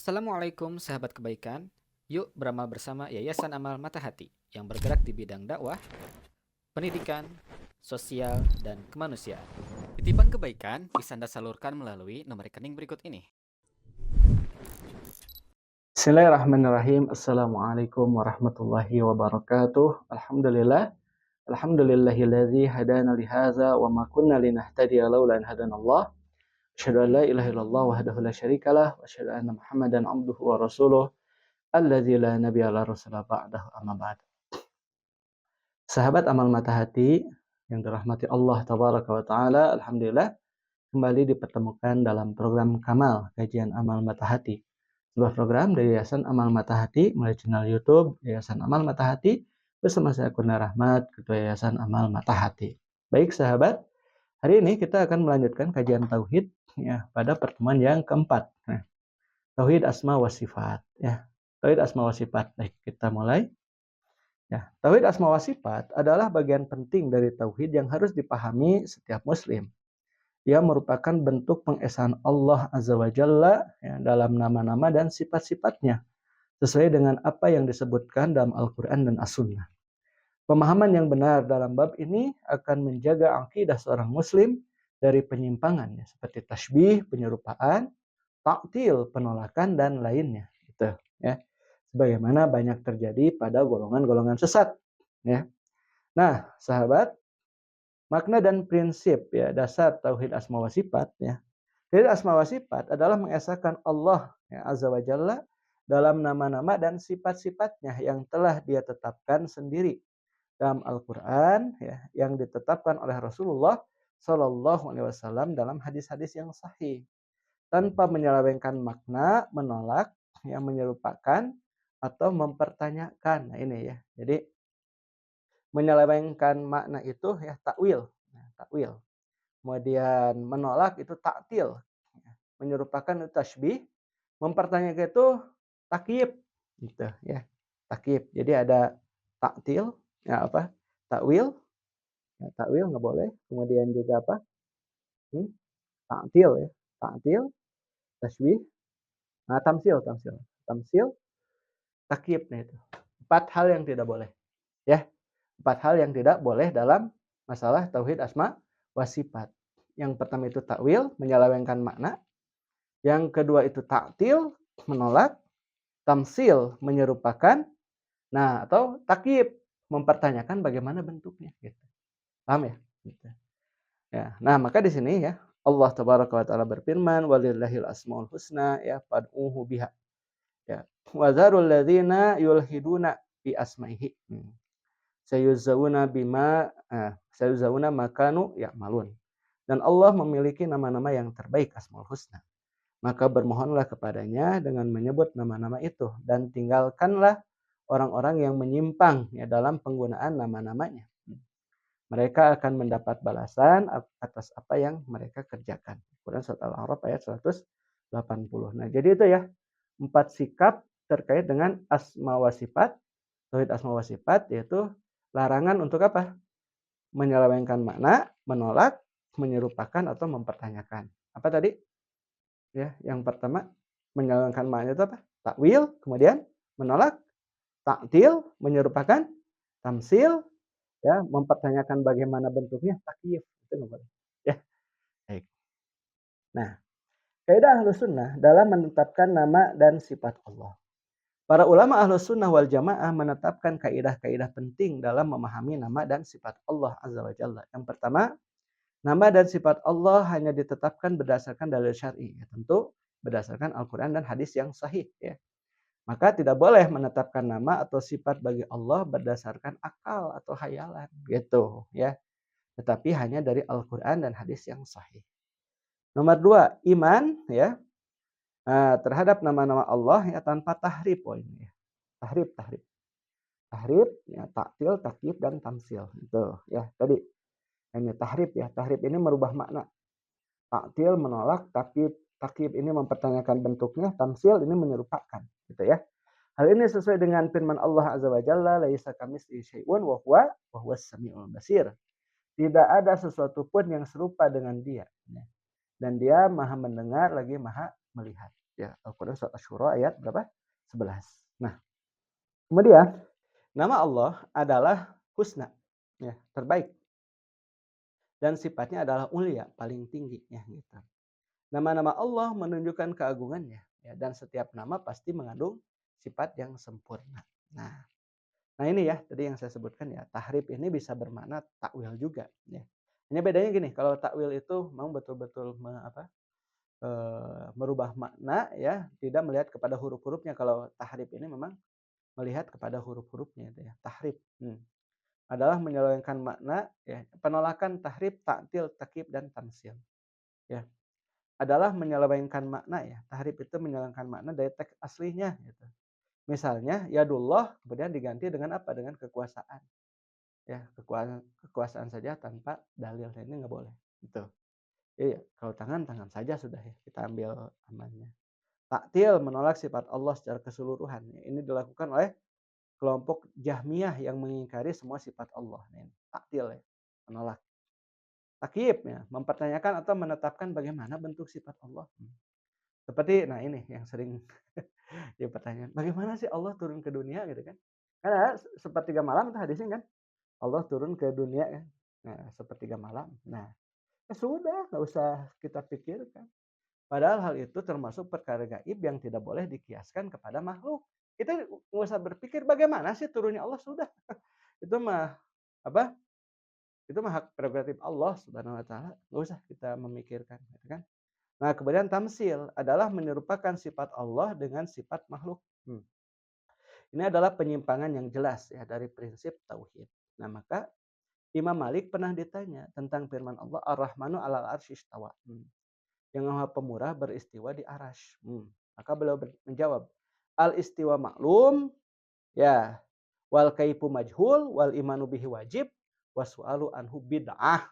Assalamualaikum sahabat kebaikan. Yuk beramal bersama Yayasan Amal Mata Hati yang bergerak di bidang dakwah, pendidikan, sosial, dan kemanusiaan. Titipan kebaikan bisa Anda salurkan melalui nomor rekening berikut ini. Bismillahirrahmanirrahim. Assalamualaikum warahmatullahi wabarakatuh. Alhamdulillah. Alhamdulillahilladzi hadana lihaza wa ma kunna linahtadiya laula an hadanallah. Asyhadu an la ilaha illallah wahdahu la syarikalah wa asyhadu anna Muhammadan abduhu wa rasuluh alladzi la nabiyya la rasula ba'dahu amma ba'd. Sahabat amal mata hati yang dirahmati Allah tabaraka wa taala, alhamdulillah kembali dipertemukan dalam program Kamal Kajian Amal Mata Hati. Sebuah program dari Yayasan Amal Mata Hati melalui channel YouTube Yayasan Amal Mata Hati bersama saya Kurnia Rahmat, Ketua Yayasan Amal Mata Hati. Baik sahabat, hari ini kita akan melanjutkan kajian tauhid ya pada pertemuan yang keempat. Nah, tauhid asma wa sifat ya. Tauhid asma wa sifat. Baik, kita mulai. Ya, tauhid asma wa sifat adalah bagian penting dari tauhid yang harus dipahami setiap muslim. Ia merupakan bentuk pengesaan Allah Azza wa Jalla ya, dalam nama-nama dan sifat-sifatnya sesuai dengan apa yang disebutkan dalam Al-Quran dan As-Sunnah. Pemahaman yang benar dalam bab ini akan menjaga akidah seorang muslim dari penyimpangan ya, seperti tasbih, penyerupaan, ta'til, penolakan, dan lainnya. Gitu, ya. Sebagaimana banyak terjadi pada golongan-golongan sesat. Ya. Nah, sahabat, makna dan prinsip ya dasar tauhid asma wa sifat ya. Tauhid asma wa sifat adalah mengesahkan Allah ya, Azza wa Jalla dalam nama-nama dan sifat-sifatnya yang telah Dia tetapkan sendiri dalam Al-Qur'an ya, yang ditetapkan oleh Rasulullah Shallallahu alaihi wasallam dalam hadis-hadis yang sahih tanpa menyelewengkan makna, menolak, yang menyerupakan atau mempertanyakan. Nah, ini ya. Jadi menyelewengkan makna itu ya takwil. Nah, takwil. Kemudian menolak itu taktil. Menyerupakan itu tasbih. Mempertanyakan itu takyib. Gitu ya. Takyib. Jadi ada taktil, ya apa? Takwil. Ya, takwil nggak boleh. Kemudian juga apa? Taktil ya. Taktil, tasbih. Nah, tamsil, tamsil. Tamsil, takyib. Nah itu. 4 hal yang tidak boleh. Ya. 4 hal yang tidak boleh dalam masalah tauhid asma wa sifat. Yang pertama itu takwil, menyelewengkan makna. Yang kedua itu taktil, menolak. Tamsil, menyerupakan. Nah, atau takyib, mempertanyakan bagaimana bentuknya. Gitu. Paham ya? Gitu. Ya. Nah, maka di sini ya, Allah tabaraka wa ta'ala berfirman, walillahil asmaul husna ya fad'uhu biha. Ya. Wa dzarul ladzina yulhiduna fi asma'ihi. Sayuzauna makanu ya'malun. Dan Allah memiliki nama-nama yang terbaik, Asmaul Husna. Maka bermohonlah kepadanya dengan menyebut nama-nama itu dan tinggalkanlah orang-orang yang menyimpang ya dalam penggunaan nama-namanya. Mereka akan mendapat balasan atas apa yang mereka kerjakan. Quran surat Al-A'raf ayat 180. Nah, jadi itu ya 4 sikap terkait dengan asma wa sifat, tauhid asma wa sifat, yaitu larangan untuk apa? Menyelewengkan makna, menolak, menyerupakan atau mempertanyakan. Apa tadi? Ya, yang pertama menyelewengkan makna itu apa? Takwil, kemudian menolak, taktil, menyerupakan, tamsil, ya, mempertanyakan bagaimana bentuknya, takyif, itu nggak boleh. Ya, baik. Nah, kaidah Ahlus Sunnah dalam menetapkan nama dan sifat Allah. Para ulama Ahlus Sunnah wal Jamaah menetapkan kaidah-kaidah penting dalam memahami nama dan sifat Allah Azza wa Jalla. Yang pertama, nama dan sifat Allah hanya ditetapkan berdasarkan dalil syar'i, ya, tentu berdasarkan Al-Quran dan hadis yang sahih. Ya. Maka tidak boleh menetapkan nama atau sifat bagi Allah berdasarkan akal atau hayalan, gitu, ya. Tetapi hanya dari Al-Quran dan hadis yang sahih. Nomor 2, iman, ya, terhadap nama-nama Allah ya tanpa tahrif poinnya. Tahrif, tahrif. Tahrif, ya, taktil, takyif, dan tamsil. Itu ya tadi. Ini tahrif ya. Tahrif ini merubah makna. Taktil menolak, takyif ini mempertanyakan bentuknya, tamsil ini menyerupakan. Gitu ya. Hal ini sesuai dengan firman Allah Azza wa Jalla, laisa kamitslihi syai'un wa huwas samiul basir. Tidak ada sesuatu pun yang serupa dengan Dia. Dan Dia Maha mendengar lagi Maha melihat. ya. Al-Quran surat Asy-Syura ayat berapa? 11. Nah, kemudian nama Allah adalah husna, ya, terbaik dan sifatnya adalah ulia, paling tinggi ya gitu. Nama-nama Allah menunjukkan keagungannya ya dan setiap nama pasti mengandung sifat yang sempurna. Nah, nah ini ya tadi yang saya sebutkan ya, tahrif ini bisa bermakna takwil juga ya. Hanya bedanya gini, kalau takwil itu mau betul-betul merubah makna ya, tidak melihat kepada huruf-hurufnya. Kalau tahrif ini memang melihat kepada huruf-hurufnya itu ya, tahrif. Adalah menyelewengkan makna ya, penolakan tahrif, ta'til, takyif dan tamsil. Ya, adalah menyelewengkan makna ya. Tahrif itu menyelewengkan makna dari teks aslinya gitu. Misalnya yadullah kemudian diganti dengan apa? Dengan kekuasaan. Ya, kekuasaan saja tanpa dalil ini nggak boleh. Gitu. Iya, kalau tangan tangan saja sudah ya. Kita ambil amannya. Taktil menolak sifat Allah secara keseluruhan. Ini dilakukan oleh kelompok Jahmiyah yang mengingkari semua sifat Allah. Ini taktil ya, menolak. Takyif ya, mempertanyakan atau menetapkan bagaimana bentuk sifat Allah. Seperti nah ini yang sering dipertanyakan, bagaimana sih Allah turun ke dunia gitu kan? Karena sepertiga malam itu hadisnya kan, Allah turun ke dunia kan. Nah, sepertiga malam. Nah, ya sudah, nggak usah kita pikirkan. Padahal hal itu termasuk perkara gaib yang tidak boleh dikiaskan kepada makhluk. Kita nggak usah berpikir bagaimana sih turunnya Allah, sudah. Itu mah apa? Itu mah hak prerogatif Allah Subhanahu wa taala. Nggak usah kita memikirkan, gitu kan? Nah, kemudian tamsil adalah menyerupakan sifat Allah dengan sifat makhluk. Ini adalah penyimpangan yang jelas ya dari prinsip tauhid. Nah, maka Imam Malik pernah ditanya tentang firman Allah Ar-Rahmanu 'alal 'arsy istawa. Yang Maha Pemurah beristiwa di arasy. Maka beliau menjawab, al istiwa maklum, ya, wal kaifu majhul, wal imanu bihi wajib, wasu'alu anhu bid'ah.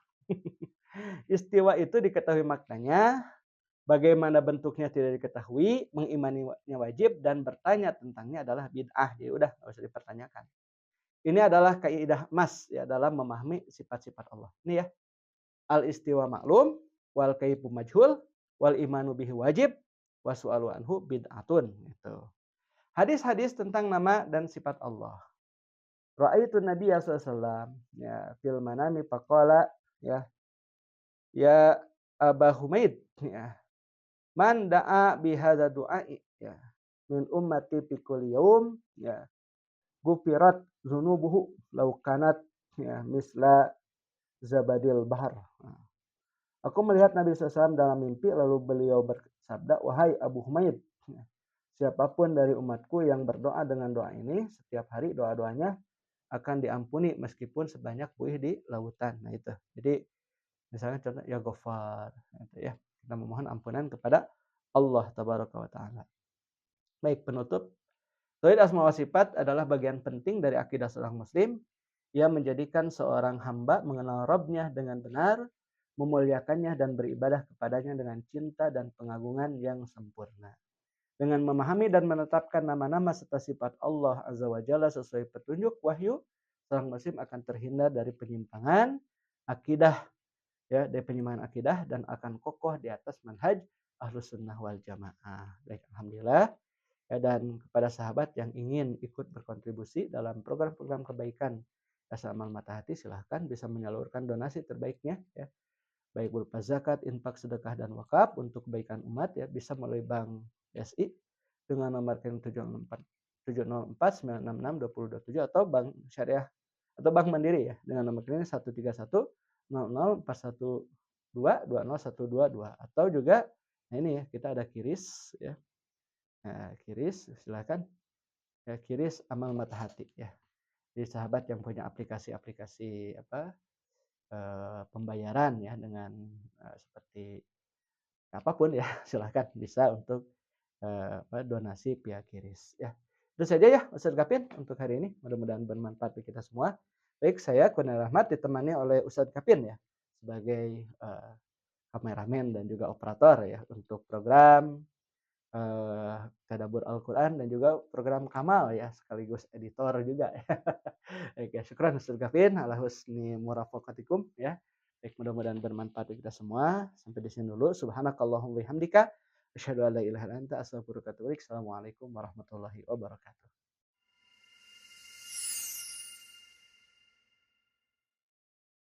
Istiwa itu diketahui maknanya, bagaimana bentuknya tidak diketahui, mengimaninya wajib, dan bertanya tentangnya adalah bid'ah. Jadi udah nggak usah dipertanyakan. Ini adalah kaidah emas ya dalam memahami sifat-sifat Allah. Ini ya, al istiwa maklum, wal kaifu majhul, wal imanu bihi wajib, wasu'alu anhu bid'atun. Gitu. Hadis-hadis tentang nama dan sifat Allah. Ra'aitu Nabiya SAW ya fil manami faqala ya ya Aba Humaid ya man da'a bihadza du'ai ya min ummati fi kulli yaum ya gufirat dzunubuhu law kanat ya misla zabadil bahar. Aku melihat Nabi SAW dalam mimpi lalu beliau bersabda, wahai Abu Humaid, ya, siapapun dari umatku yang berdoa dengan doa ini setiap hari doa-doanya akan diampuni meskipun sebanyak buih di lautan. Nah itu. Jadi misalnya contoh ya Ghafar gitu ya. Kita memohon ampunan kepada Allah tabaraka wa taala. Baik, penutup. Tauhid asma wa sifat adalah bagian penting dari akidah seorang muslim yang menjadikan seorang hamba mengenal Rabb-nya dengan benar, memuliakannya dan beribadah kepadanya dengan cinta dan pengagungan yang sempurna. Dengan memahami dan menetapkan nama-nama serta sifat Allah Azza wa Jalla sesuai petunjuk wahyu, seorang muslim akan terhindar dari penyimpangan akidah ya, dari penyimpangan akidah dan akan kokoh di atas manhaj Ahlus Sunnah wal Jamaah. Baik, alhamdulillah. Ya, dan kepada sahabat yang ingin ikut berkontribusi dalam program-program kebaikan Yayasan Amal Mata Hati, silahkan bisa menyalurkan donasi terbaiknya ya, baik berupa zakat, infak, sedekah dan wakaf untuk kebaikan umat ya, bisa melalui Bank BSI dengan nomor rekening 704 966 2027 atau Bank Syariah atau Bank Mandiri ya dengan nomor rekening 131 00 412 20122 atau juga nah ini ya kita ada kiris ya. Nah, kiris silakan ya, kiris Amal Mata Hati ya. Jadi sahabat yang punya aplikasi-aplikasi pembayaran ya dengan seperti apapun ya silahkan bisa untuk donasi via kiris ya. Itu saja ya Ustadz Kapin untuk hari ini, mudah-mudahan bermanfaat bagi kita semua. Baik, saya Kurnia Rahmat ditemani oleh Ustadz Kapin ya sebagai kameramen dan juga operator ya untuk program Tadabbur Al-Quran dan juga program Kamal ya sekaligus editor juga ya. Baik ya, syukran Ustaz Gafin ala husni murafaqatikum ya. Baik, mudah-mudahan bermanfaat bagi kita semua. Sampai di sini dulu. Subhanakallahumma bihamdika Asyhadu an la ilaha illa anta astaghfiruka wa atubu ilaik. Assalamualaikum warahmatullahi wabarakatuh.